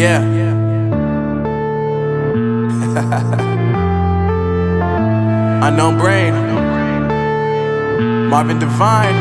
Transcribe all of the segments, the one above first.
Yeah. Unknown Brain, Marvin Divine.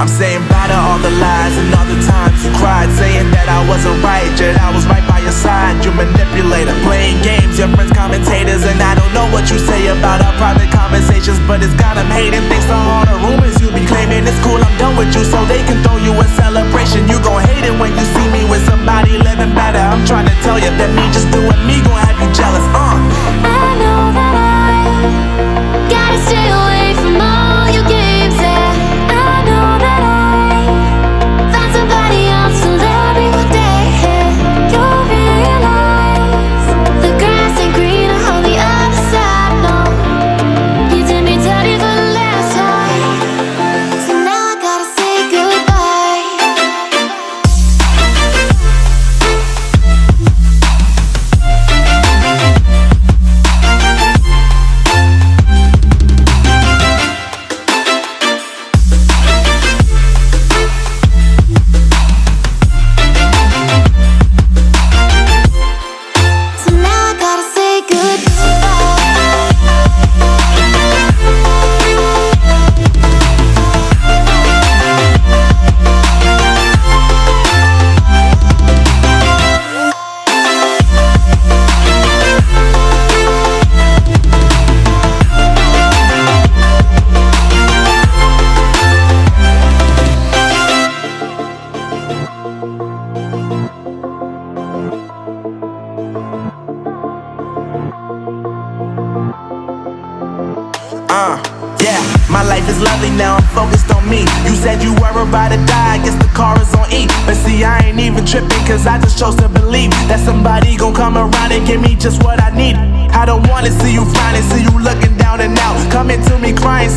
I'm saying bye to all the lies and all the times you cried, saying that I wasn't right, yet I was right by your side. You manipulator, playing games, your friends commentators, and I don't know what you say about our private conversations, but it's got them hating. Thanks to all the rumors you be claiming. It's cool, I'm done with you, so they can throw you a celebration. You gon' hate it when you see me with somebody living better. I'm trying to tell you that me just doing me gon' have you jealous. I know that I gotta stay away from all your games, yeah. I know that I found somebody else to love me one day, yeah. You'll realize the grass ain't greener on the other side, no. You did me dirty for the last time, so now I gotta say goodbye. So now I gotta say Yeah, my life is lovely now, I'm focused on me. You said you were about to die, I guess the car is on E. But see, I ain't even tripping, cause I just chose to believe that somebody gon' come around and give me just what I need. I don't wanna see you frowning, see you looking down and out, coming to me crying,